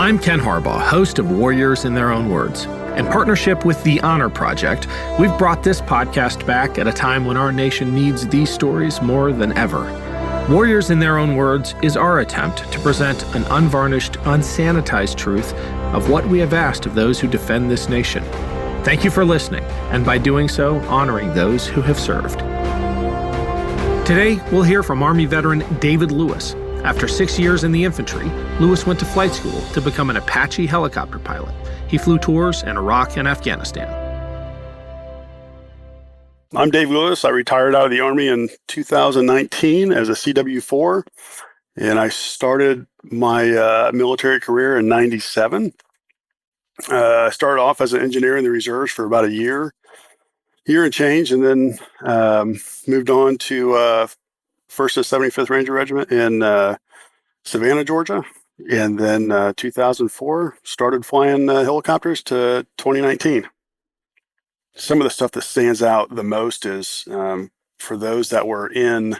I'm Ken Harbaugh, host of Warriors in Their Own Words. In partnership with the Honor Project, we've brought this podcast back at a time when our nation needs these stories more than ever. Warriors in Their Own Words is our attempt to present an unvarnished, unsanitized truth of what we have asked of those who defend this nation. Thank you for listening, and by doing so, honoring those who have served. Today, we'll hear from Army veteran David Lewis. After 6 years in the infantry, Lewis went to flight school to become an Apache helicopter pilot. He flew tours in Iraq and Afghanistan. I'm Dave Lewis. I retired out of the Army in 2019 as a CW4, and I started my military career in 97. I started off as an engineer in the reserves for about a year and change, and then moved on to 1st and 75th Ranger Regiment in Savannah, Georgia. And then 2004, started flying helicopters to 2019. Some of the stuff that stands out the most is for those that were in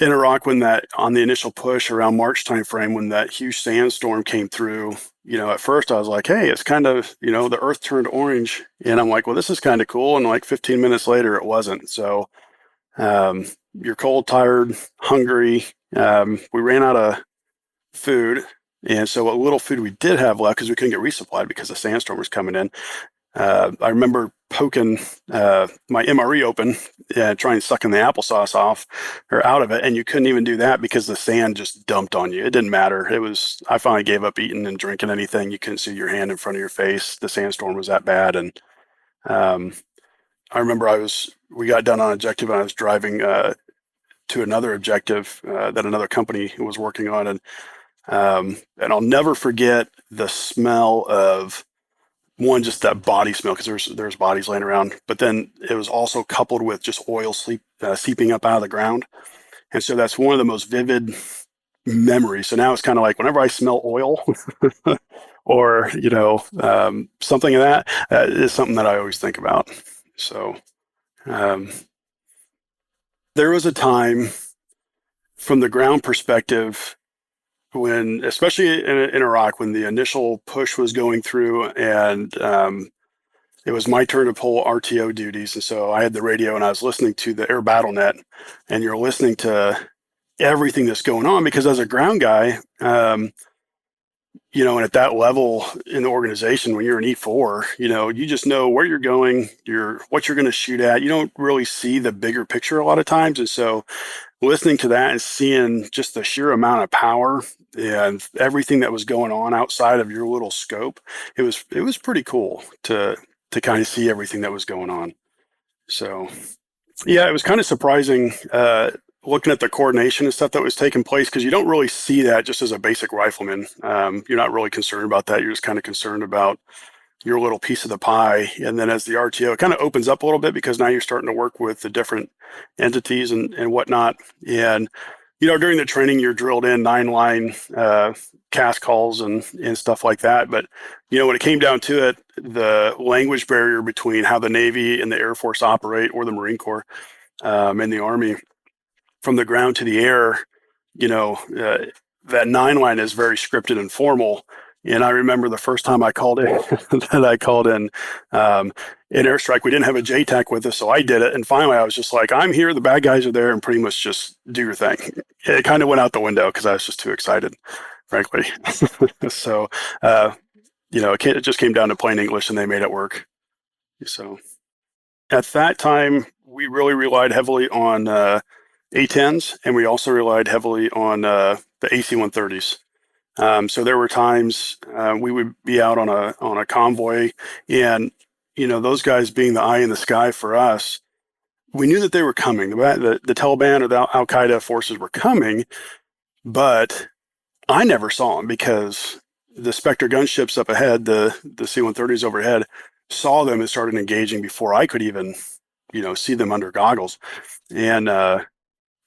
Iraq when that, on the initial push around March timeframe, when that huge sandstorm came through, at first I was like, hey, it's kind of, the earth turned orange. And I'm like, well, this is kind of cool. And like 15 minutes later, it wasn't. So you're cold, tired, hungry. We ran out of food. And so what little food we did have left, because we couldn't get resupplied because the sandstorm was coming in, I remember poking my MRE open and trying to suck in the applesauce off or out of it. And you couldn't even do that because the sand just dumped on you. It didn't matter. I finally gave up eating and drinking anything. You couldn't see your hand in front of your face. The sandstorm was that bad. And I remember we got done on objective and I was driving to another objective that another company was working on. And I'll never forget the smell of, one, just that body smell, because there's bodies laying around, but then it was also coupled with just oil seeping up out of the ground. And so that's one of the most vivid memories. So now it's kind of like whenever I smell oil or, something of that is something that I always think about. So there was a time from the ground perspective when, especially in Iraq, when the initial push was going through and it was my turn to pull RTO duties. And so I had the radio and I was listening to the Air Battle Net, and you're listening to everything that's going on, because as a ground guy, and at that level in the organization, when you're an E4, you just know where you're going, what you're going to shoot at. You don't really see the bigger picture a lot of times. And so listening to that and seeing just the sheer amount of power and everything that was going on outside of your little scope, it was pretty cool to kind of see everything that was going on. So yeah, it was kind of surprising looking at the coordination and stuff that was taking place, because you don't really see that just as a basic rifleman. You're not really concerned about that. You're just kind of concerned about your little piece of the pie. And then as the RTO, it kind of opens up a little bit, because now you're starting to work with the different entities and whatnot. And, during the training, you're drilled in 9-line cast calls and stuff like that. But, when it came down to it, the language barrier between how the Navy and the Air Force operate, or the Marine Corps and the Army, from the ground to the air, that 9-line is very scripted and formal. And I remember the first time I called in, in airstrike, we didn't have a JTAC with us, so I did it. And finally, I was just like, I'm here, the bad guys are there, and pretty much just do your thing. It kind of went out the window because I was just too excited, frankly. So, it just came down to plain English, and they made it work. So at that time, we really relied heavily on A-10s, and we also relied heavily on the AC-130s. So there were times we would be out on a convoy, and those guys being the eye in the sky for us, we knew that they were coming. The Taliban or the Al Qaeda forces were coming, but I never saw them, because the Spectre gunships up ahead, the C-130s overhead, saw them and started engaging before I could even see them under goggles, and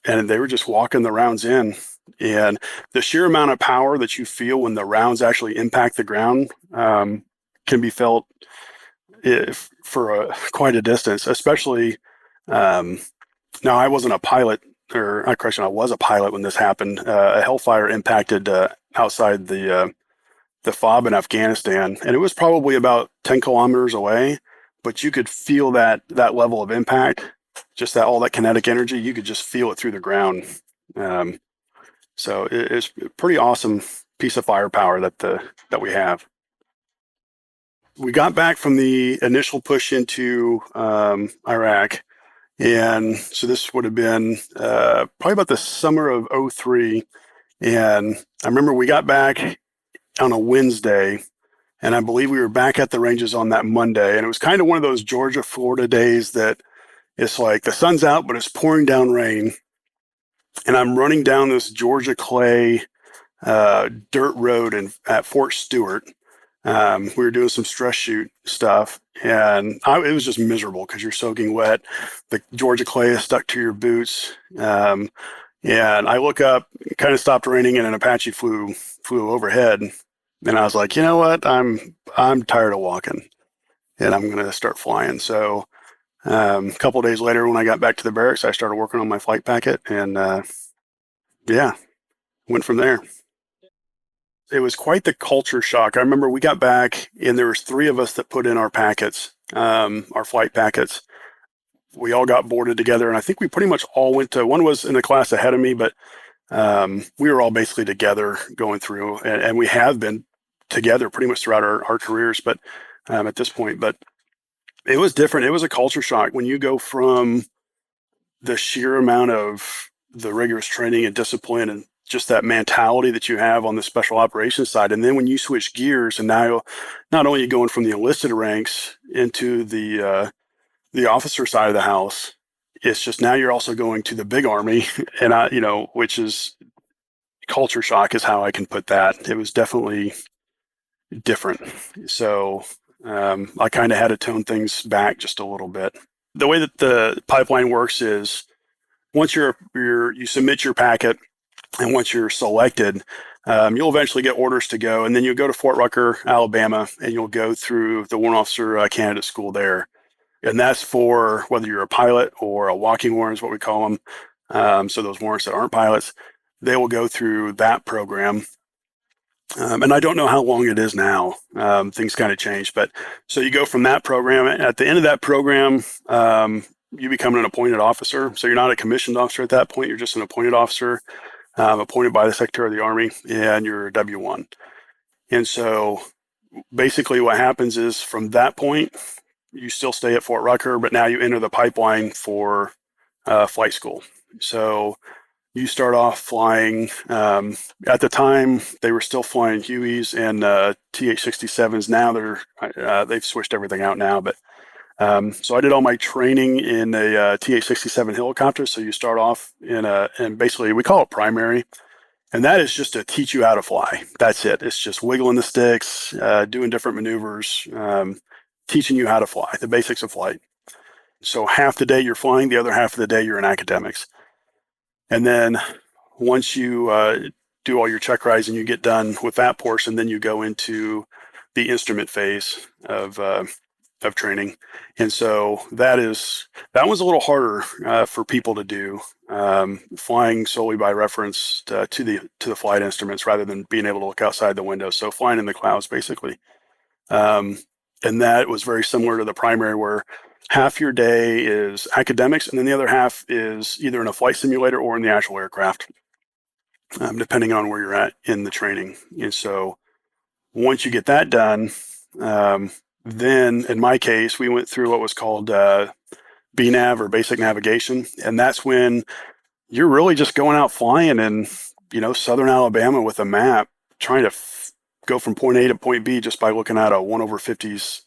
they were just walking the rounds in. And the sheer amount of power that you feel when the rounds actually impact the ground can be felt for quite a distance, especially now I wasn't a pilot, I was a pilot when this happened. A Hellfire impacted outside the the FOB in Afghanistan, and it was probably about 10 kilometers away, but you could feel that level of impact, just that all that kinetic energy. You could just feel it through the ground. Um, so it's a pretty awesome piece of firepower that we have. We got back from the initial push into Iraq, and so this would have been probably about the summer of '03. And I remember we got back on a Wednesday, and I believe we were back at the ranges on that Monday. And it was kind of one of those Georgia, Florida days that it's like the sun's out, but it's pouring down rain. And I'm running down this Georgia clay dirt road at Fort Stewart. We were doing some stress shoot stuff, and it was just miserable because you're soaking wet. The Georgia clay is stuck to your boots. And I look up, it kind of stopped raining, and an Apache flew overhead. And I was like, you know what? I'm tired of walking, and I'm going to start flying. So a couple of days later, when I got back to the barracks, I started working on my flight packet, and yeah, went from there. It was quite the culture shock. I remember we got back, and there was three of us that put in our packets, our flight packets. We all got boarded together, and I think we pretty much all went to. One was in the class ahead of me, but we were all basically together going through, and we have been together pretty much throughout our careers. But at this point, but it was different. It was a culture shock when you go from the sheer amount of the rigorous training and discipline and just that mentality that you have on the special operations side. And then when you switch gears, and now not only are you going from the enlisted ranks into the officer side of the house, it's just now you're also going to the big army, and which is culture shock is how I can put that. It was definitely different. So I kind of had to tone things back just a little bit. The way that the pipeline works is once you submit your packet, and once you're selected, you'll eventually get orders to go, and then you'll go to Fort Rucker, Alabama, and you'll go through the Warrant Officer Candidate School there. And that's for whether you're a pilot or a walking warrant is what we call them. So those warrants that aren't pilots, they will go through that program. And I don't know how long it is now. Things kind of change. But so you go from that program. At the end of that program, you become an appointed officer. So you're not a commissioned officer at that point. You're just an appointed officer, appointed by the Secretary of the Army, and you're a W-1. And so basically what happens is from that point, you still stay at Fort Rucker, but now you enter the pipeline for flight school. So you start off flying. At the time, they were still flying Hueys and TH-67s. Now they've switched everything out now. But so I did all my training in a TH-67 helicopter. So you start off and basically we call it primary. And that is just to teach you how to fly. That's it. It's just wiggling the sticks, doing different maneuvers, teaching you how to fly, the basics of flight. So half the day you're flying, the other half of the day you're in academics. And then once you do all your check rides and you get done with that portion, then you go into the instrument phase of training. And so that was a little harder for people to do, flying solely by reference to the flight instruments rather than being able to look outside the window. So flying in the clouds, basically. And that was very similar to the primary, where half your day is academics, and then the other half is either in a flight simulator or in the actual aircraft, depending on where you're at in the training. And so once you get that done, then in my case, we went through what was called BNAV, or basic navigation. And that's when you're really just going out flying in, southern Alabama with a map, trying to go from point A to point B just by looking at a 1/50s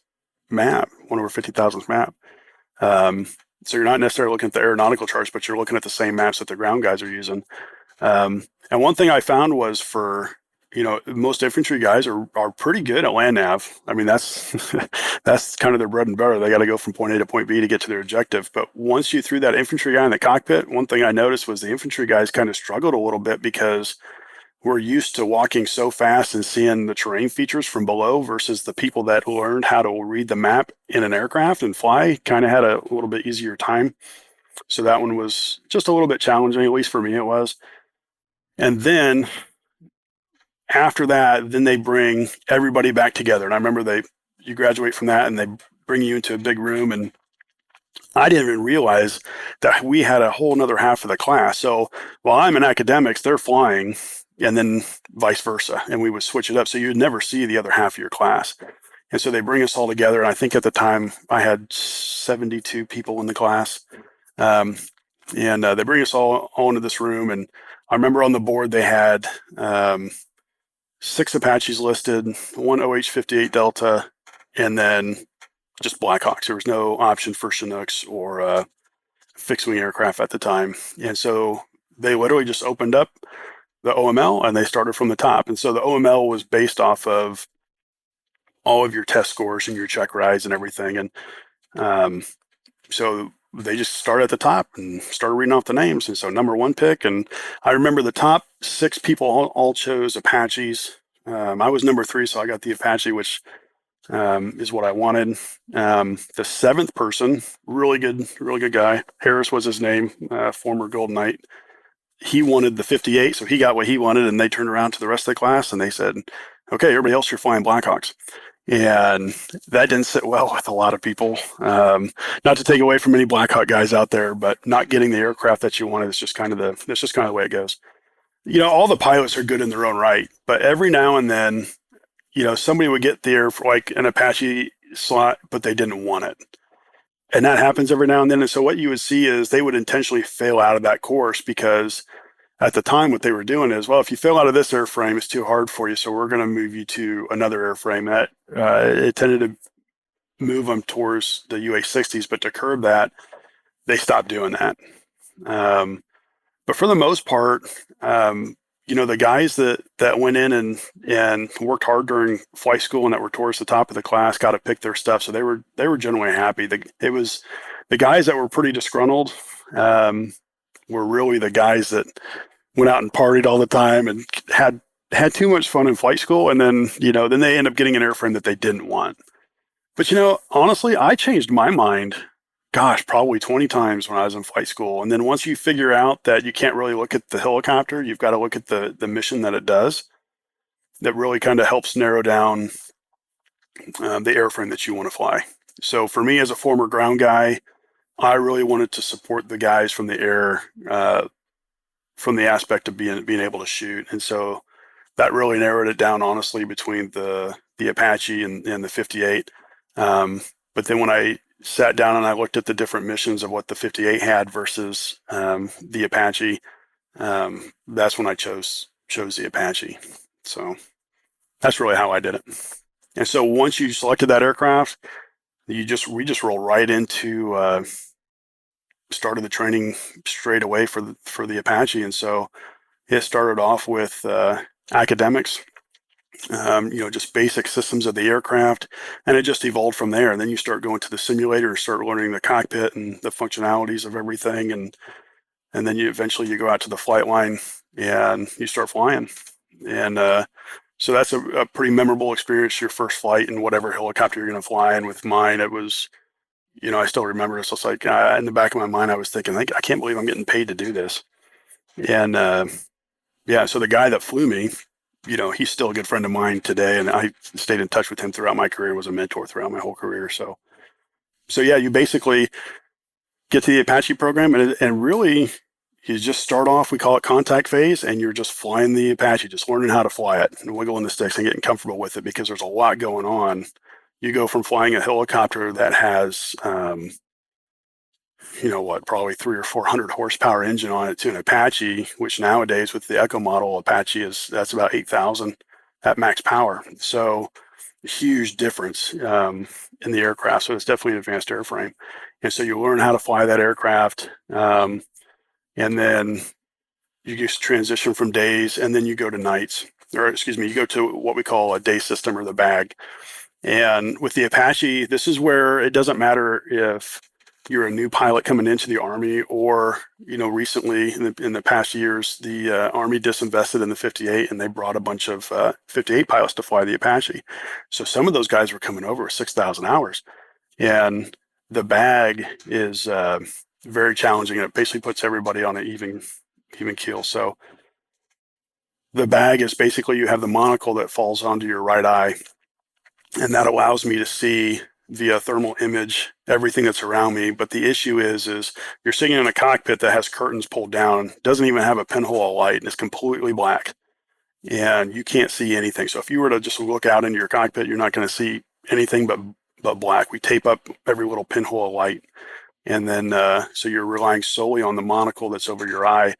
map, 1/50,000th map. So you're not necessarily looking at the aeronautical charts, but you're looking at the same maps that the ground guys are using. And one thing I found was most infantry guys are pretty good at land nav. I mean, that's that's kind of their bread and butter. They got to go from point A to point B to get to their objective. But once you threw that infantry guy in the cockpit, one thing I noticed was the infantry guys kind of struggled a little bit because we're used to walking so fast and seeing the terrain features from below versus the people that learned how to read the map in an aircraft and fly kind of had a little bit easier time. So that one was just a little bit challenging, at least for me it was. And then after that, then they bring everybody back together. And I remember you graduate from that and they bring you into a big room, and I didn't even realize that we had a whole nother half of the class. So while I'm in academics, they're flying, and then vice versa. And we would switch it up. So you'd never see the other half of your class. And so they bring us all together. And I think at the time I had 72 people in the class. And they bring us all into this room. And I remember on the board they had 6 Apaches listed, 1 OH-58 Delta, and then just Blackhawks. There was no option for Chinooks or fixed wing aircraft at the time. And so they literally just opened up the OML and they started from the top. And so the OML was based off of all of your test scores and your check rides and everything. And so they just started at the top and started reading off the names. And so number 1 pick, and I remember the top 6 people all chose Apaches. I was number 3, so I got the Apache, which is what I wanted. The 7th person, really good guy. Harris was his name, former Golden Knight. He wanted the 58, so he got what he wanted, and they turned around to the rest of the class and they said, okay, everybody else, you're flying Blackhawks. And that didn't sit well with a lot of people. Not to take away from any Blackhawk guys out there, but not getting the aircraft that you wanted is just kind of the way it goes. All the pilots are good in their own right, but every now and then, somebody would get there for like an Apache slot, but they didn't want it. And that happens every now and then. And so what you would see is they would intentionally fail out of that course, because at the time what they were doing is, well, if you fail out of this airframe, it's too hard for you, so we're going to move you to another airframe. That it tended to move them towards the UA-60s, but to curb that, they stopped doing that. But for the most part, the guys that went in and worked hard during flight school and that were towards the top of the class got to pick their stuff. So they were generally happy. It was the guys that were pretty disgruntled were really the guys that went out and partied all the time and had too much fun in flight school. And then they end up getting an airframe that they didn't want. But honestly, I changed my mind, probably 20 times when I was in flight school. And then once you figure out that you can't really look at the helicopter, you've got to look at the mission that it does. That really kind of helps narrow down the airframe that you want to fly. So for me, as a former ground guy, I really wanted to support the guys from the air, from the aspect of being able to shoot. And so that really narrowed it down, honestly, between the Apache and the 58. But then when I sat down and I looked at the different missions of what the 58 had versus the Apache, that's when I chose the Apache. So that's really how I did it. And so once you selected that aircraft, we just roll right into started the training straight away for the Apache. And so it started off with academics, just basic systems of the aircraft, and it just evolved from there. And then you start going to the simulator, start learning the cockpit and the functionalities of everything, and then you eventually go out to the flight line and you start flying. And so that's a pretty memorable experience, your first flight in whatever helicopter you're going to fly. And with mine, it was, I still remember it. So it's like in the back of my mind, I was thinking, I can't believe I'm getting paid to do this. And so the guy that flew me, he's still a good friend of mine today, and I stayed in touch with him throughout my career, was a mentor throughout my whole career. So yeah, you basically get to the Apache program, and really you just start off, we call it contact phase, and you're just flying the Apache, just learning how to fly it and wiggling the sticks and getting comfortable with it, because there's a lot going on. You go from flying a helicopter that has, probably 300 or 400 horsepower engine on it to an Apache, which nowadays with the Echo model Apache that's about 8,000 at max power. So huge difference in the aircraft. So it's definitely an advanced airframe. And so you learn how to fly that aircraft. And then you just transition from days, and then you go to nights, you go to what we call a day system, or the bag. And with the Apache, this is where it doesn't matter if you're a new pilot coming into the Army, or, recently in the past years, the Army disinvested in the 58 and they brought a bunch of 58 pilots to fly the Apache. So some of those guys were coming over with 6,000 hours. And the bag is very challenging, and it basically puts everybody on an even keel. So The bag is basically you have the monocle that falls onto your right eye, and that allows me to see via thermal image everything that's around me. But the issue is you're sitting in a cockpit that has curtains pulled down, doesn't even have a pinhole of light, and it's completely black, and you can't see anything. So if you were to just look out into your cockpit, you're not going to see anything but black. We tape up every little pinhole of light, and then so you're relying solely on the monocle that's over your eye.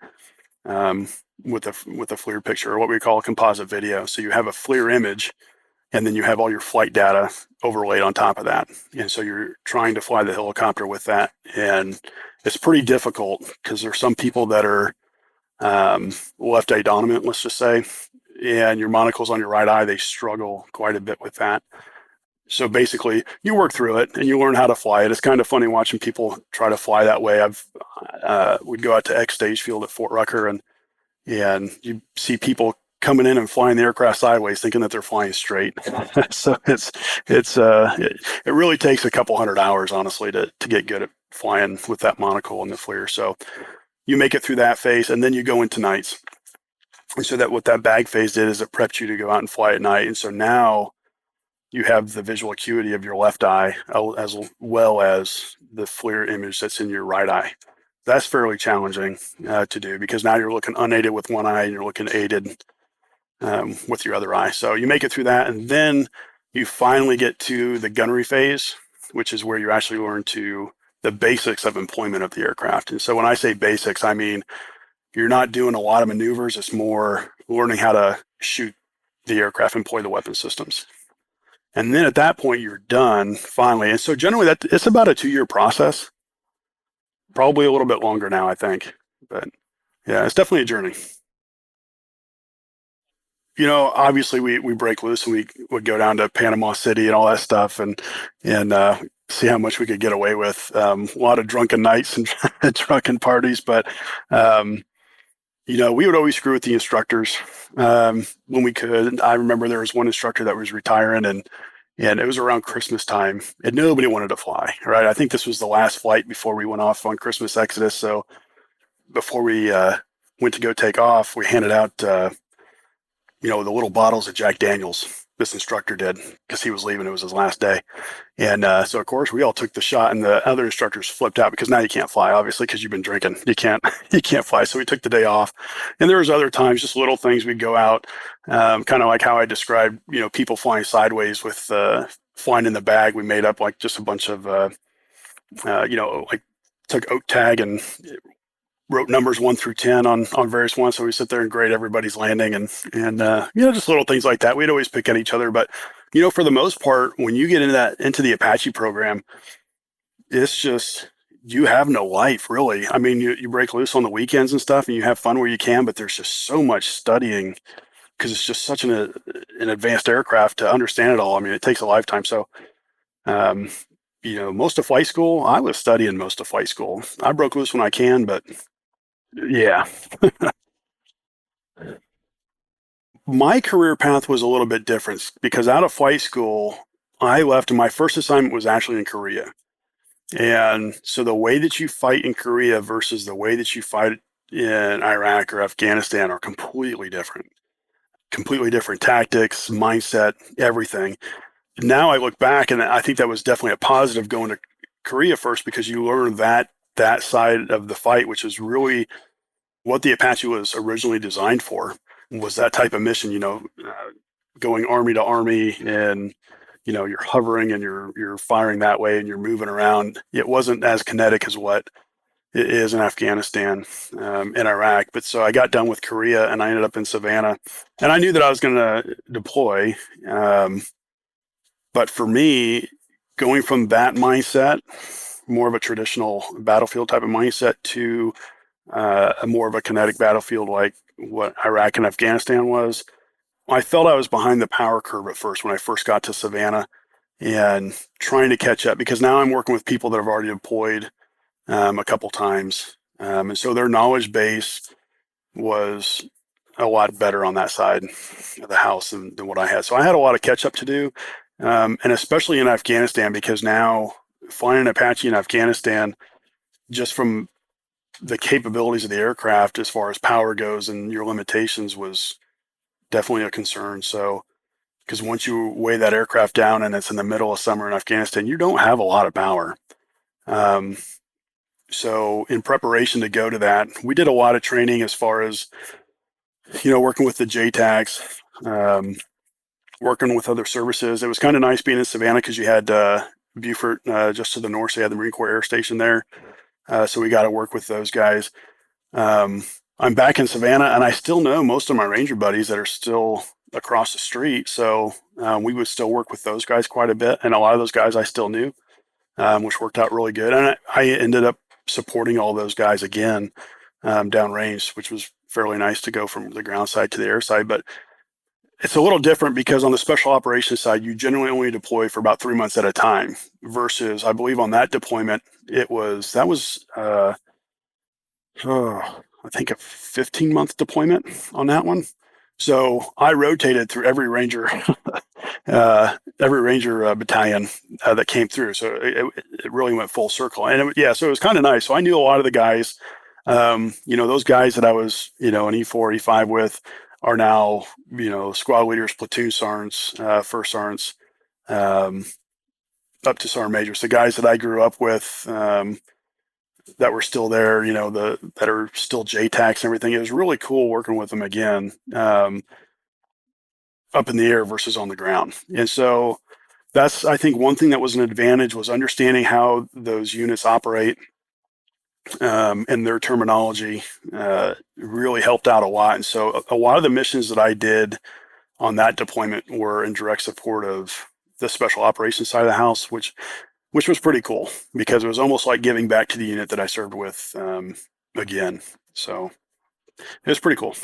With a FLIR picture, or what we call a composite video. So you have a FLIR image, and then you have all your flight data overlaid on top of that. And so you're trying to fly the helicopter with that. And it's pretty difficult because there's some people that are left eye dominant, let's just say, and your monocle's on your right eye, they struggle quite a bit with that. So basically, you work through it and you learn how to fly it. It's kind of funny watching people try to fly that way. We'd go out to X Stage Field at Fort Rucker, and you see people coming in and flying the aircraft sideways, thinking that they're flying straight. So it really takes a couple hundred hours, honestly, to get good at flying with that monocle and the FLIR. So you make it through that phase, and then you go into nights. And so that what that bag phase did is it prepped you to go out and fly at night. And so now you have the visual acuity of your left eye as well as the FLIR image that's in your right eye. That's fairly challenging to do because now you're looking unaided with one eye and you're looking aided with your other eye. So you make it through that, and then you finally get to the gunnery phase, which is where you actually learn the basics of employment of the aircraft. And so when I say basics, I mean you're not doing a lot of maneuvers. It's more learning how to shoot the aircraft, employ the weapon systems. And then at that point, you're done finally. And so generally, it's about a 2-year process. Probably a little bit longer now, I think. But yeah, it's definitely a journey. Obviously we break loose and we would go down to Panama City and all that stuff and see how much we could get away with. A lot of drunken nights and drunken parties, but we would always screw with the instructors when we could. I remember there was one instructor that was retiring, and it was around Christmas time, and nobody wanted to fly, right? I think this was the last flight before we went off on Christmas Exodus. So before we went to go take off, we handed out, the little bottles of Jack Daniels. This instructor did because he was leaving. It was his last day. And so, of course, we all took the shot, and the other instructors flipped out because now you can't fly, obviously, because you've been drinking. You can't fly. So we took the day off. And there was other times, just little things. We'd go out, kind of like how I described, people flying sideways with flying in the bag. We made up like just a bunch of, like took oak tag and wrote numbers 1 through 10 on various ones. So we sit there and grade everybody's landing and just little things like that. We'd always pick at each other. But, for the most part, when you get into the Apache program, it's just, you have no life really. I mean, you break loose on the weekends and stuff and you have fun where you can, but there's just so much studying because it's just such an advanced aircraft to understand it all. I mean, it takes a lifetime. So, most of flight school, I was studying most of flight school. I broke loose when I can, but yeah. My career path was a little bit different because out of flight school, I left and my first assignment was actually in Korea. And so the way that you fight in Korea versus the way that you fight in Iraq or Afghanistan are completely different. Completely different tactics, mindset, everything. Now I look back and I think that was definitely a positive going to Korea first because you learn that side of the fight, which is really what the Apache was originally designed for, was that type of mission, going army to army and, you're hovering and you're firing that way and you're moving around. It wasn't as kinetic as what it is in Afghanistan and Iraq. But so I got done with Korea and I ended up in Savannah and I knew that I was going to deploy. But for me, going from that mindset, more of a traditional battlefield type of mindset to a more of a kinetic battlefield like what Iraq and Afghanistan was, I felt I was behind the power curve at first when I first got to Savannah and trying to catch up because now I'm working with people that have already deployed a couple times. And so their knowledge base was a lot better on that side of the house than what I had. So I had a lot of catch up to do. And especially in Afghanistan, because now flying an Apache in Afghanistan, just from the capabilities of the aircraft as far as power goes and your limitations was definitely a concern. So, because once you weigh that aircraft down and it's in the middle of summer in Afghanistan, you don't have a lot of power. Um, so in preparation to go to that, we did a lot of training as far as, working with the JTACs, working with other services. It was kind of nice being in Savannah because you had Beaufort just to the north, so you had the Marine Corps Air Station there. So we got to work with those guys. I'm back in Savannah, and I still know most of my Ranger buddies that are still across the street. So we would still work with those guys quite a bit, and a lot of those guys I still knew, which worked out really good. And I ended up supporting all those guys again downrange, which was fairly nice to go from the ground side to the air side. But it's a little different because on the special operations side, you generally only deploy for about 3 months at a time versus I believe on that deployment, I think a 15-month deployment on that one. So I rotated through every Ranger, battalion that came through. So it really went full circle. And so it was kind of nice. So I knew a lot of the guys, those guys that I was, an E4, E5 with, are now, squad leaders, platoon sergeants, first sergeants, up to sergeant majors. The guys that I grew up with that were still there, that are still JTACs and everything. It was really cool working with them again, up in the air versus on the ground. And so that's, I think, one thing that was an advantage was understanding how those units operate. And their terminology really helped out a lot. And so a lot of the missions that I did on that deployment were in direct support of the special operations side of the house, which was pretty cool because it was almost like giving back to the unit that I served with again. So it was pretty cool.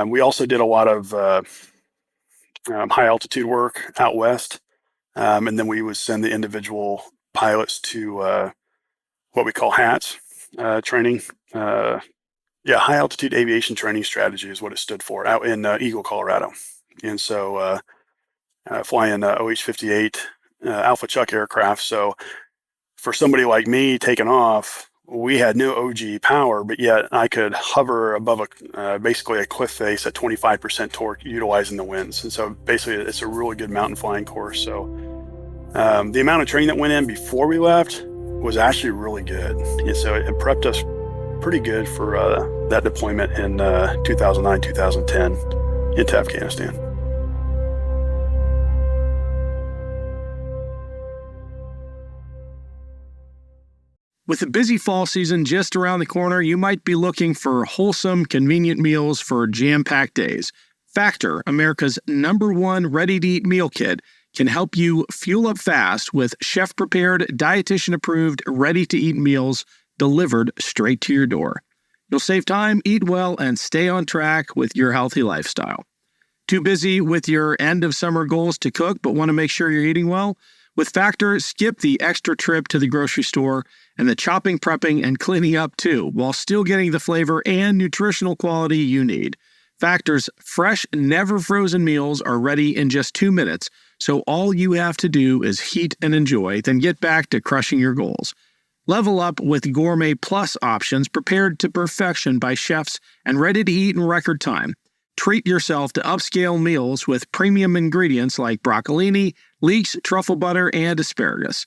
We also did a lot of high altitude work out west. And then we would send the individual pilots to what we call HATS training. High altitude aviation training strategy is what it stood for out in Eagle, Colorado. And so flying OH-58 Alpha Chuck aircraft. So for somebody like me taking off, we had no OG power, but yet I could hover above basically a cliff face at 25% torque utilizing the winds. And so basically it's a really good mountain flying course. So the amount of training that went in before we left was actually really good. And so it prepped us pretty good for that deployment in 2009, 2010 into Afghanistan. With the busy fall season just around the corner, you might be looking for wholesome, convenient meals for jam-packed days. Factor, America's #1 ready-to-eat meal kit, can help you fuel up fast with chef-prepared, dietitian-approved, ready-to-eat meals delivered straight to your door. You'll save time, eat well, and stay on track with your healthy lifestyle. Too busy with your end-of-summer goals to cook but want to make sure you're eating well? With Factor, skip the extra trip to the grocery store and the chopping, prepping, and cleaning up too, while still getting the flavor and nutritional quality you need. Factor's fresh, never-frozen meals are ready in just 2 minutes, so all you have to do is heat and enjoy, then get back to crushing your goals. Level up with Gourmet Plus options prepared to perfection by chefs and ready to eat in record time. Treat yourself to upscale meals with premium ingredients like broccolini, leeks, truffle butter, and asparagus.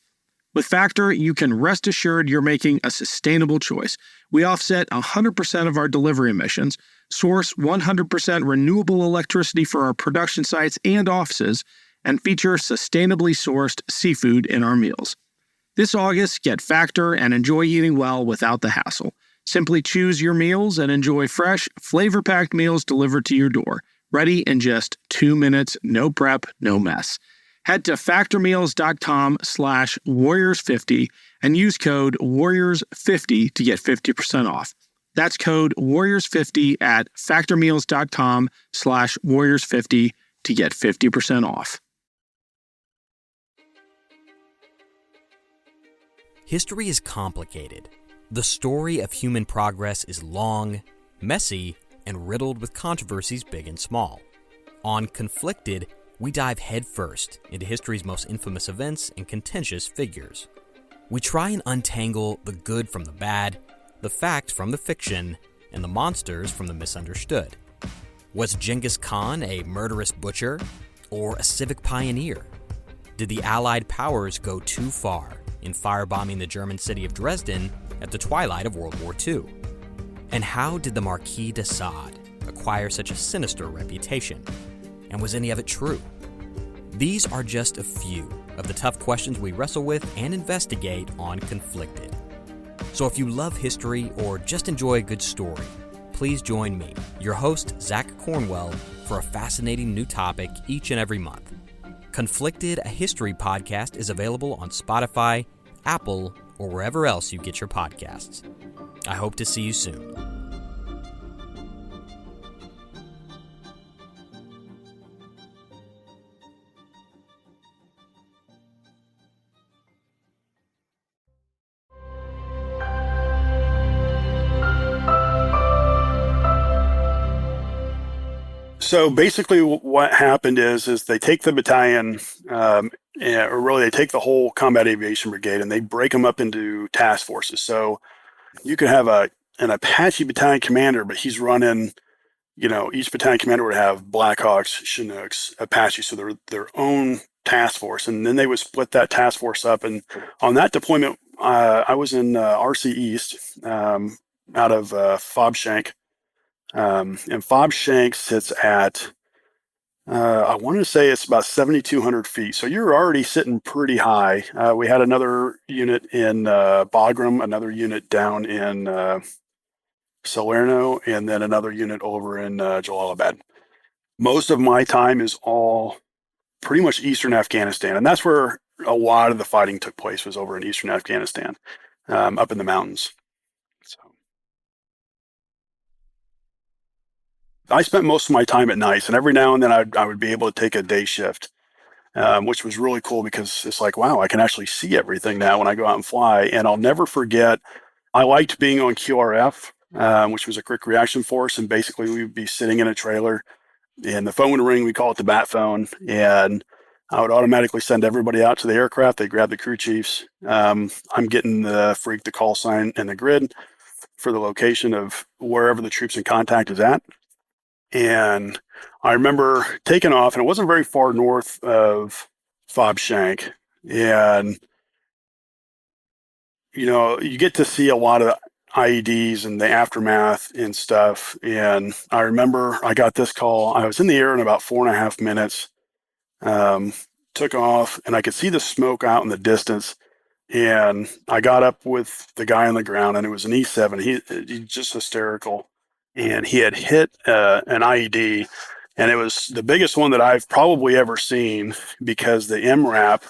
With Factor, you can rest assured you're making a sustainable choice. We offset 100% of our delivery emissions, source 100% renewable electricity for our production sites and offices, and feature sustainably sourced seafood in our meals. This August, get Factor and enjoy eating well without the hassle. Simply choose your meals and enjoy fresh, flavor-packed meals delivered to your door, ready in just 2 minutes, no prep, no mess. Head to factormeals.com/warriors50 and use code warriors50 to get 50% off. That's code warriors50 at factormeals.com/warriors50 to get 50% off. History is complicated. The story of human progress is long, messy, and riddled with controversies big and small. On Conflicted, we dive headfirst into history's most infamous events and contentious figures. We try and untangle the good from the bad, the fact from the fiction, and the monsters from the misunderstood. Was Genghis Khan a murderous butcher or a civic pioneer? Did the Allied powers go too far in firebombing the German city of Dresden at the twilight of World War II? And how did the Marquis de Sade acquire such a sinister reputation? And was any of it true? These are just a few of the tough questions we wrestle with and investigate on Conflicted. So if you love history or just enjoy a good story, please join me, your host, Zach Cornwell, for a fascinating new topic each and every month. Conflicted, a history podcast, is available on Spotify, Apple, or wherever else you get your podcasts. I hope to see you soon. So basically what happened is they take the battalion, or really they take the whole combat aviation brigade, and they break them up into task forces. So you could have an Apache battalion commander, but he's running, each battalion commander would have Blackhawks, Chinooks, Apache, so they're their own task force. And then they would split that task force up. And on that deployment, I was in RC East out of Fob Shank. And Fob Shank sits at, I want to say it's about 7,200 feet. So you're already sitting pretty high. We had another unit in Bagram, another unit down in Salerno, and then another unit over in Jalalabad. Most of my time is all pretty much Eastern Afghanistan. And that's where a lot of the fighting took place, was over in Eastern Afghanistan, up in the mountains. So I spent most of my time at nights, and every now and then I would be able to take a day shift, which was really cool because it's like, wow, I can actually see everything now when I go out and fly. And I'll never forget, I liked being on QRF, which was a quick reaction force. And basically we would be sitting in a trailer and the phone would ring, we call it the bat phone. And I would automatically send everybody out to the aircraft. They grab the crew chiefs. I'm getting the call sign and the grid for the location of wherever the troops in contact is at. And I remember taking off, and it wasn't very far north of Fob Shank. And, you get to see a lot of IEDs and the aftermath and stuff. And I remember I got this call. I was in the air in about 4.5 minutes, took off, and I could see the smoke out in the distance. And I got up with the guy on the ground, and it was an E7. He's just hysterical. And he had hit an IED, and it was the biggest one that I've probably ever seen, because the MRAP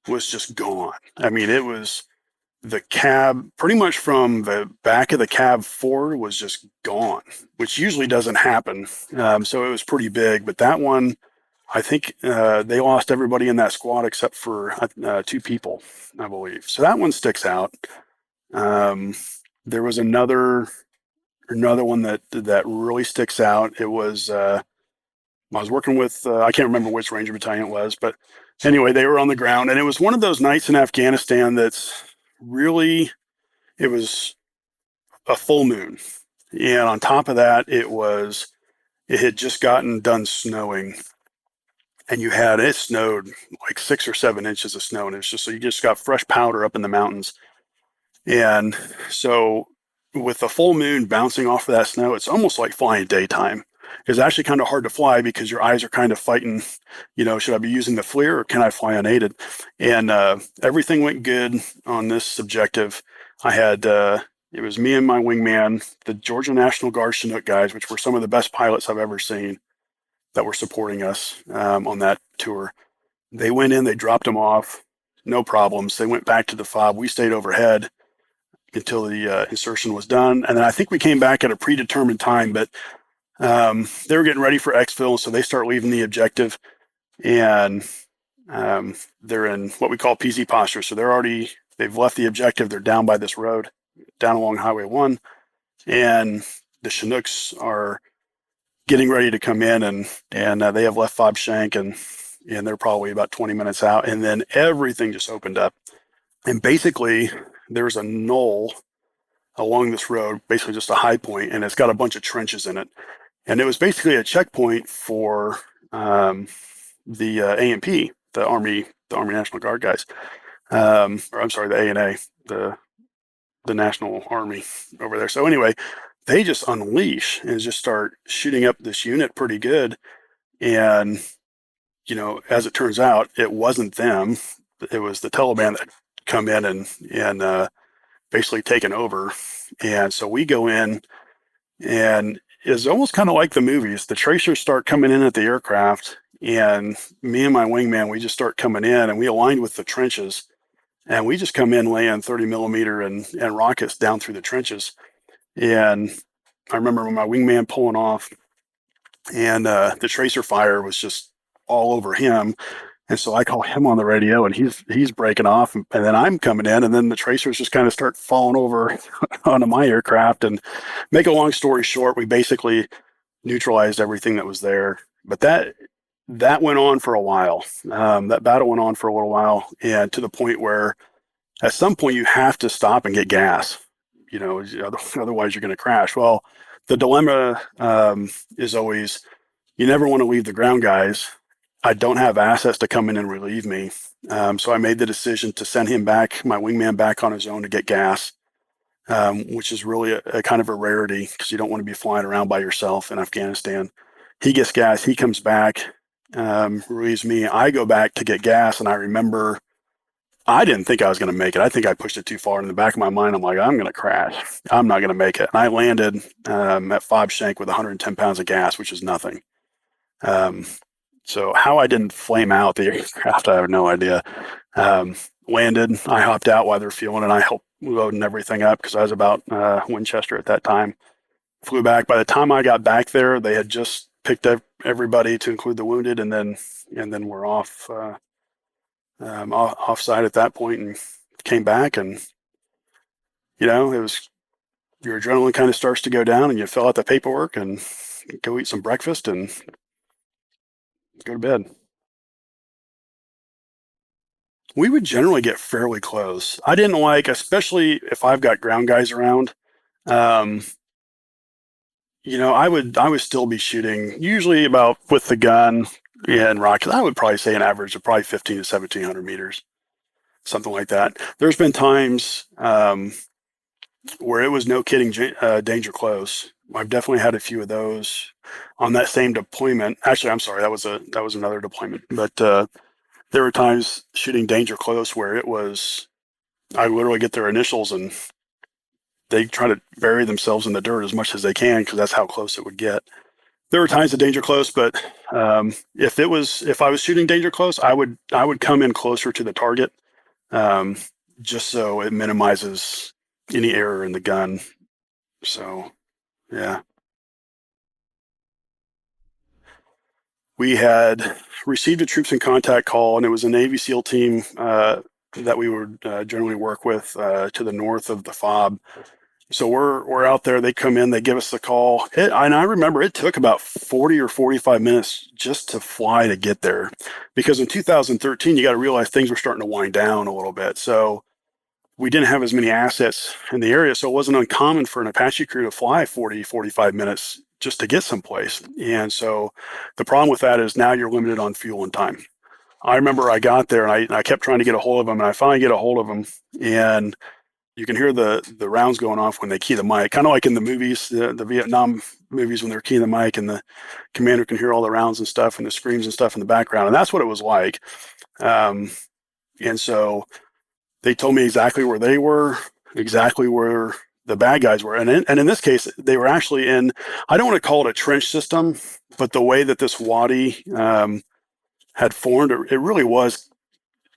was just gone. I mean, it was the cab, pretty much from the back of the cab forward, was just gone, which usually doesn't happen. So it was pretty big. But that one, I think they lost everybody in that squad except for 2 people, I believe. So that one sticks out. There was another one that really sticks out. It was I was working with I can't remember which Ranger battalion it was, but anyway, they were on the ground, and it was one of those nights in Afghanistan that's really, it was a full moon, and on top of that, it had just gotten done snowing, and it snowed like 6 or 7 inches of snow, and it's just, so you just got fresh powder up in the mountains. And so with the full moon bouncing off of that snow, it's almost like flying daytime. It's actually kind of hard to fly because your eyes are kind of fighting, should I be using the FLIR or can I fly unaided? And everything went good on this objective. I had, it was me and my wingman, the Georgia National Guard Chinook guys, which were some of the best pilots I've ever seen, that were supporting us on that tour. They went in, they dropped them off, no problems. They went back to the FOB. We stayed overhead until the insertion was done. And then I think we came back at a predetermined time, but they were getting ready for exfil, so they start leaving the objective, and they're in what we call PZ posture. So they've left the objective. They're down by this road, down along Highway 1, and the Chinooks are getting ready to come in, and they have left Fob Shank, and they're probably about 20 minutes out, and then everything just opened up. And basically, there's a knoll along this road, basically just a high point, and it's got a bunch of trenches in it. And it was basically a checkpoint for the ANP, the Army National Guard guys. Or I'm sorry, the ANA, the National Army over there. So anyway, they just unleash and just start shooting up this unit pretty good. And, as it turns out, it wasn't them. It was the Taliban that come in and basically taken over. And so we go in, and it's almost kind of like the movies. The tracers start coming in at the aircraft, and me and my wingman, we just start coming in, and we aligned with the trenches. And we just come in laying 30 millimeter and rockets down through the trenches. And I remember when my wingman pulling off, and the tracer fire was just all over him. And so I call him on the radio, and he's breaking off, and then I'm coming in, and then the tracers just kind of start falling over onto my aircraft. And make a long story short, we basically neutralized everything that was there. But that went on for a while. That battle went on for a little while, and to the point where at some point you have to stop and get gas. Otherwise you're going to crash. Well, the dilemma is always, you never want to leave the ground guys. I don't have assets to come in and relieve me. So I made the decision to send him back, my wingman back on his own to get gas, which is really a kind of a rarity because you don't want to be flying around by yourself in Afghanistan. He gets gas, he comes back, relieves me. I go back to get gas, and I remember I didn't think I was going to make it. I think I pushed it too far. In the back of my mind, I'm like, I'm going to crash. I'm not going to make it. And I landed at Fob Shank with 110 pounds of gas, which is nothing. So how I didn't flame out the aircraft, I have no idea. Landed, I hopped out while they're fueling, and I helped loading everything up because I was about Winchester at that time. Flew back. By the time I got back there, they had just picked up everybody to include the wounded, and then we're off offside at that point, and came back. And it was, your adrenaline kind of starts to go down, and you fill out the paperwork and go eat some breakfast and go to bed. We would generally get fairly close. I didn't like, especially if I've got ground guys around, I would still be shooting usually about with the gun and rockets. I would probably say an average of probably 15 to 1700 meters, something like that. There's been times where it was no kidding danger close. I've definitely had a few of those on that same deployment. Actually, I'm sorry, that was another deployment. But there were times shooting danger close where it was, I literally get their initials and they try to bury themselves in the dirt as much as they can because that's how close it would get. There were times of danger close, but if I was shooting danger close, I would come in closer to the target, just so it minimizes any error in the gun. So, yeah. We had received a troops in contact call, and it was a Navy SEAL team that we would generally work with to the north of the FOB. So we're out there. They come in, they give us the call. And I remember it took about 40 or 45 minutes just to fly to get there, because in 2013, you got to realize things were starting to wind down a little bit. So we didn't have as many assets in the area. So it wasn't uncommon for an Apache crew to fly 40, 45 minutes just to get someplace. And so the problem with that is now you're limited on fuel and time. I remember I got there and I kept trying to get a hold of them, and I finally get a hold of them, and you can hear the rounds going off when they key the mic, kind of like in the movies, the Vietnam movies, when they're keying the mic and the commander can hear all the rounds and stuff and the screams and stuff in the background. And that's what it was like. And so they told me exactly where they were, exactly where the bad guys were. And in this case, they were actually in, I don't want to call it a trench system, but the way that this wadi had formed, it really was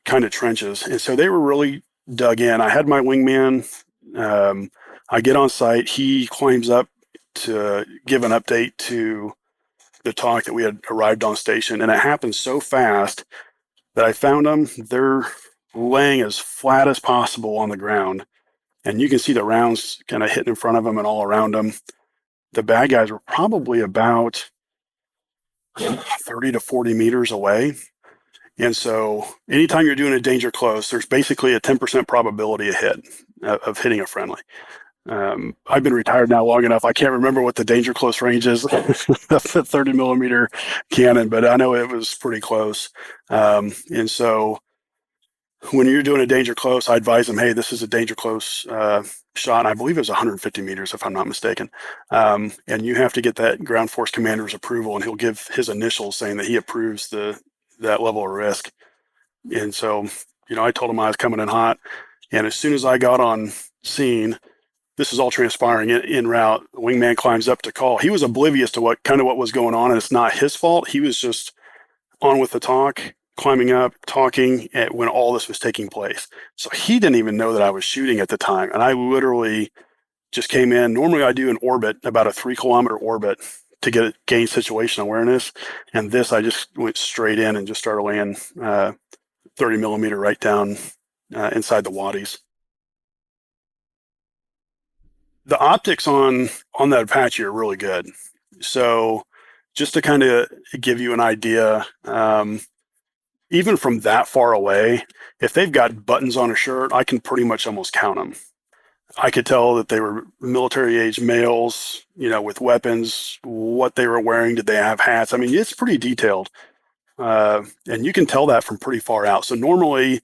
kind of trenches. And so they were really dug in. I had my wingman. I get on site. He climbs up to give an update to the talk that we had arrived on station. And it happened so fast that I found them. They're laying as flat as possible on the ground. And you can see the rounds kind of hitting in front of them and all around them. The bad guys were probably about 30 to 40 meters away. And so anytime you're doing a danger close, there's basically a 10% probability of hitting a friendly. I've been retired now long enough. I can't remember what the danger close range is of the 30 millimeter cannon, but I know it was pretty close. And so when you're doing a danger close, I advise them, hey, this is a danger close shot. And I believe it was 150 meters, if I'm not mistaken. And you have to get that ground force commander's approval, and he'll give his initials saying that he approves that level of risk. And so, I told him I was coming in hot. And as soon as I got on scene, this is all transpiring in route. The wingman climbs up to call. He was oblivious to what was going on, and it's not his fault. He was just on with the talk, climbing up, talking when all this was taking place. So he didn't even know that I was shooting at the time. And I literally just came in. Normally I do an orbit, about a 3-kilometer orbit, to gain situation awareness. And this, I just went straight in and just started laying 30 millimeter right down inside the wadis. The optics on that Apache are really good. So just to kind of give you an idea, even from that far away, if they've got buttons on a shirt, I can pretty much almost count them. I could tell that they were military age males, with weapons, what they were wearing. Did they have hats? I mean, it's pretty detailed. And you can tell that from pretty far out. So normally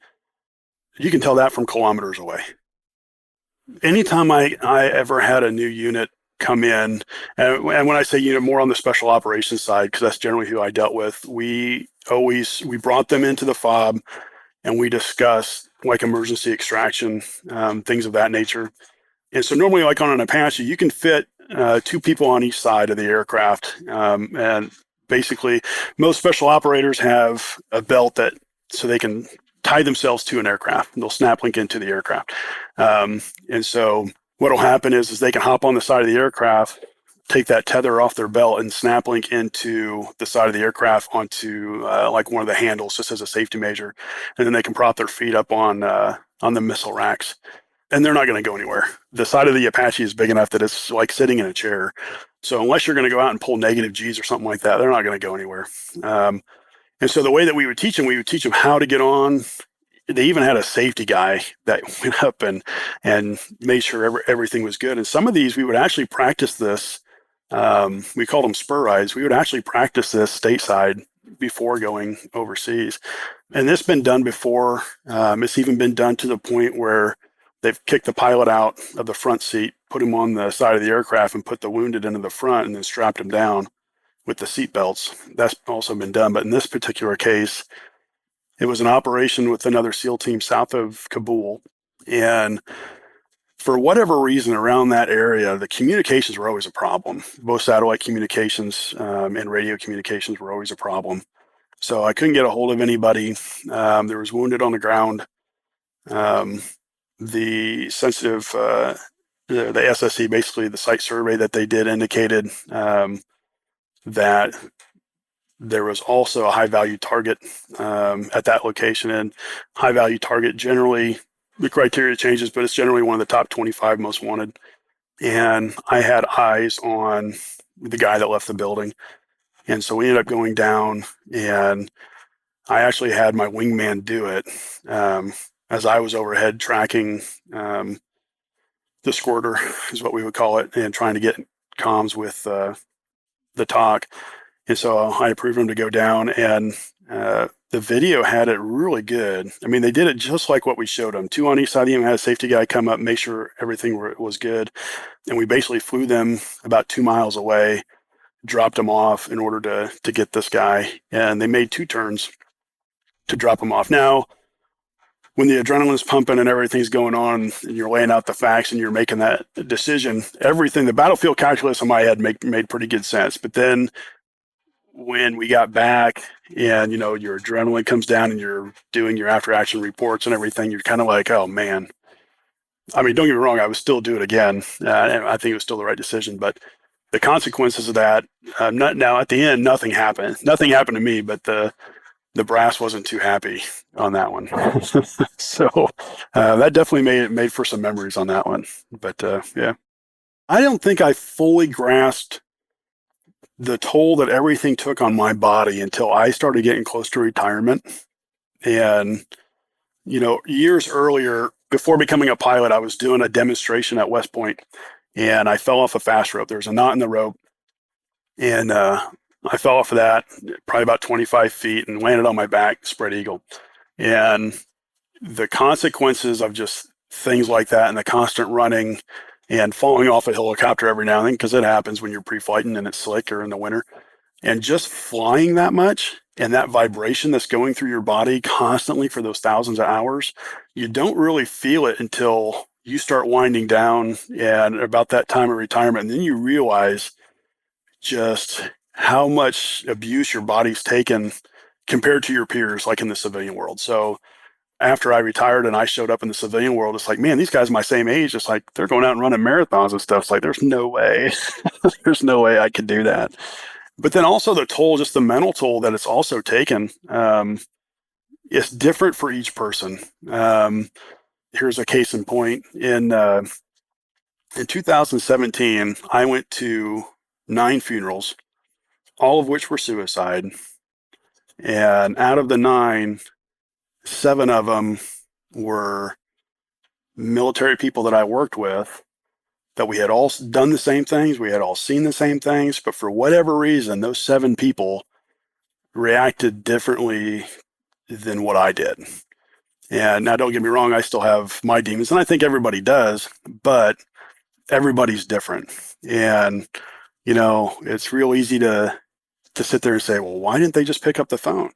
you can tell that from kilometers away. Anytime I ever had a new unit come in, and when I say unit, more on the special operations side, because that's generally who I dealt with, we brought them into the FOB and we discussed like emergency extraction, things of that nature. And so normally, like on an Apache, you can fit 2 people on each side of the aircraft. And basically, most special operators have a belt so they can tie themselves to an aircraft. They'll snap link into the aircraft. And so what will happen is they can hop on the side of the aircraft, take that tether off their belt, and snap link into the side of the aircraft onto like one of the handles, just as a safety measure. And then they can prop their feet up on the missile racks. And they're not going to go anywhere. The side of the Apache is big enough that it's like sitting in a chair. So unless you're going to go out and pull negative Gs or something like that, they're not going to go anywhere. And so the way that we would teach them how to get on. They even had a safety guy that went up and made sure everything was good. And some of these, we would actually practice this. We called them spur rides. We would actually practice this stateside before going overseas. And this has been done before. It's even been done to the point where they've kicked the pilot out of the front seat, put him on the side of the aircraft, and put the wounded into the front, and then strapped him down with the seat belts. That's also been done. But in this particular case, it was an operation with another SEAL team south of Kabul. And for whatever reason around that area, the communications were always a problem. Both satellite communications and radio communications were always a problem. So I couldn't get a hold of anybody. There was wounded on the ground. The sensitive, the SSE, basically the site survey that they did, indicated that there was also a high-value target at that location. And high-value target, generally, the criteria changes, but it's generally one of the top 25 most wanted. And I had eyes on the guy that left the building. And so we ended up going down, and I actually had my wingman do it as I was overhead tracking the squirter, is what we would call it, and trying to get comms with the talk. And so I approved him to go down, and the video had it really good. I mean, they did it just like what we showed them. 2 on each side of them, had a safety guy come up, make sure everything was good. And we basically flew them about 2 miles away, dropped them off in order to get this guy. And they made 2 turns to drop him off. Now, when the adrenaline's pumping and everything's going on, and you're laying out the facts and you're making that decision, everything, the battlefield calculus in my head made pretty good sense. But then when we got back and, your adrenaline comes down and you're doing your after action reports and everything, you're kind of like, oh man. I mean, don't get me wrong, I would still do it again. And I think it was still the right decision, but the consequences of that, now at the end, nothing happened. Nothing happened to me, but the brass wasn't too happy on that one. So that definitely made for some memories on that one. But yeah, I don't think I fully grasped the toll that everything took on my body until I started getting close to retirement. And, years earlier, before becoming a pilot, I was doing a demonstration at West Point, and I fell off a fast rope. There was a knot in the rope, and I fell off of that probably about 25 feet and landed on my back, spread eagle. And the consequences of just things like that and the constant running and falling off a helicopter every now and then, because it happens when you're pre-flighting and it's slick or in the winter, and just flying that much and that vibration that's going through your body constantly for those thousands of hours, you don't really feel it until you start winding down and about that time of retirement. And then you realize just how much abuse your body's taken compared to your peers, like in the civilian world. So after I retired and I showed up in the civilian world, it's like, man, these guys my same age, it's like they're going out and running marathons and stuff. It's like, there's no way, there's no way I could do that. But then also the toll, just the mental toll that it's also taken, it's different for each person. Here's a case in point. In 2017, I went to 9 funerals, all of which were suicide. And out of the 9, 7 of them were military people that I worked with, that we had all done the same things, we had all seen the same things, but for whatever reason, those 7 people reacted differently than what I did. And now, don't get me wrong, I still have my demons, and I think everybody does, but everybody's different. And, you know, it's real easy to sit there and say, well, why didn't they just pick up the phone?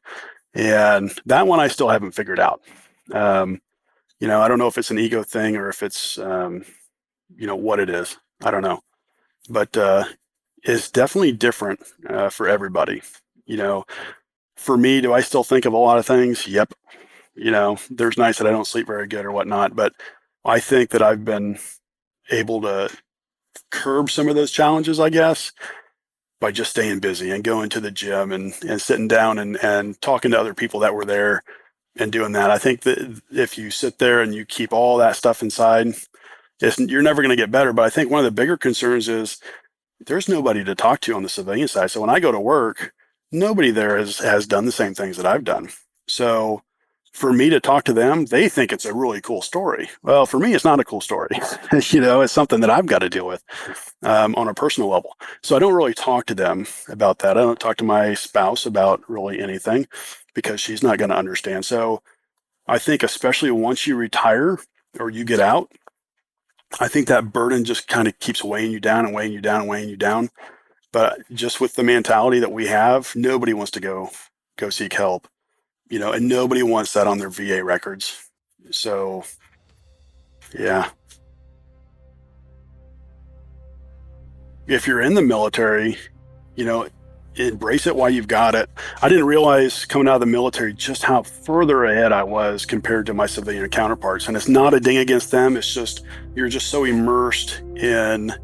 And that one I still haven't figured out. You know, I don't know if it's an ego thing or if it's, you know, what it is. I don't know. But it's definitely different for everybody. You know, for me, do I still think of a lot of things? Yep. You know, there's nights that I don't sleep very good or whatnot, but I think that I've been able to curb some of those challenges, I guess, by just staying busy and going to the gym and sitting down and talking to other people that were there and doing that. I think that if you sit there and you keep all that stuff inside, you're never going to get better. But I think one of the bigger concerns is there's nobody to talk to on the civilian side. So when I go to work, nobody there has done the same things that I've done. So for me to talk to them, they think it's a really cool story. Well, for me, it's not a cool story. You know, it's something that I've got to deal with on a personal level. So I don't really talk to them about that. I don't talk to my spouse about really anything because she's not going to understand. So I think especially once you retire or you get out, I think that burden just kind of keeps weighing you down and weighing you down and weighing you down. But just with the mentality that we have, nobody wants to go seek help. You know, and nobody wants that on their VA records. So, yeah. If you're in the military, you know, embrace it while you've got it. I didn't realize coming out of the military just how further ahead I was compared to my civilian counterparts. And it's not a ding against them. It's just, you're just so immersed in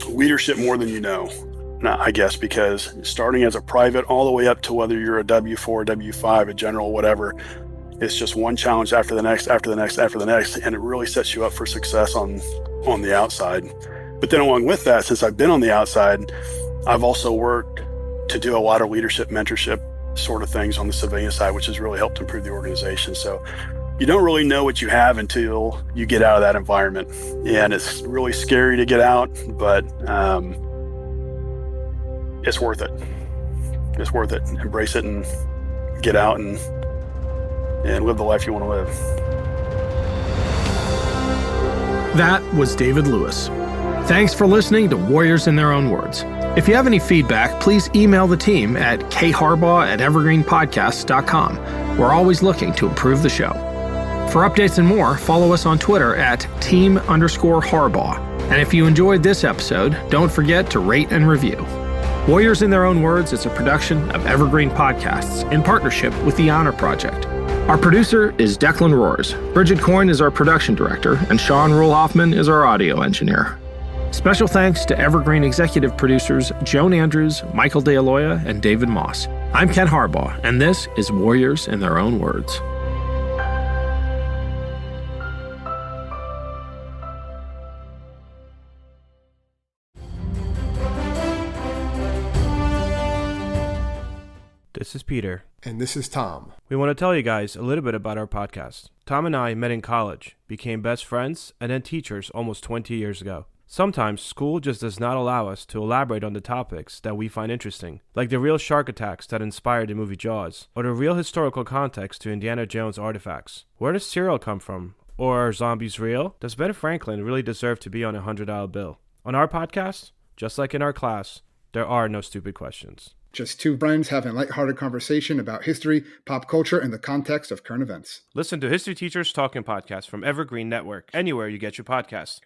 leadership more than you know. I guess, because starting as a private all the way up to whether you're a W4, W5, a general, whatever, it's just one challenge after the next, after the next, after the next, and it really sets you up for success on the outside. But then along with that, since I've been on the outside, I've also worked to do a lot of leadership, mentorship sort of things on the civilian side, which has really helped improve the organization. So you don't really know what you have until you get out of that environment. And it's really scary to get out, but it's worth it. It's worth it. Embrace it and get out and live the life you want to live. That was David Lewis. Thanks for listening to Warriors in Their Own Words. If you have any feedback, please email the team at kharbaugh@evergreenpodcasts.com. We're always looking to improve the show. For updates and more, follow us on Twitter at @team_Harbaugh. And if you enjoyed this episode, don't forget to rate and review. Warriors in Their Own Words is a production of Evergreen Podcasts in partnership with the Honor Project. Our producer is Declan Roars. Bridget Coyne is our production director, and Sean Ruhl-Hoffman is our audio engineer. Special thanks to Evergreen executive producers Joan Andrews, Michael DeAloia, and David Moss. I'm Ken Harbaugh, and this is Warriors in Their Own Words. This is Peter. And this is Tom. We want to tell you guys a little bit about our podcast. Tom and I met in college, became best friends, and then teachers almost 20 years ago. Sometimes school just does not allow us to elaborate on the topics that we find interesting, like the real shark attacks that inspired the movie Jaws, or the real historical context to Indiana Jones artifacts. Where does cereal come from? Or are zombies real? Does Ben Franklin really deserve to be on a $100 bill? On our podcast, just like in our class, there are no stupid questions. Just two friends having a lighthearted conversation about history, pop culture, and the context of current events. Listen to History Teachers Talking Podcast from Evergreen Network, anywhere you get your podcasts.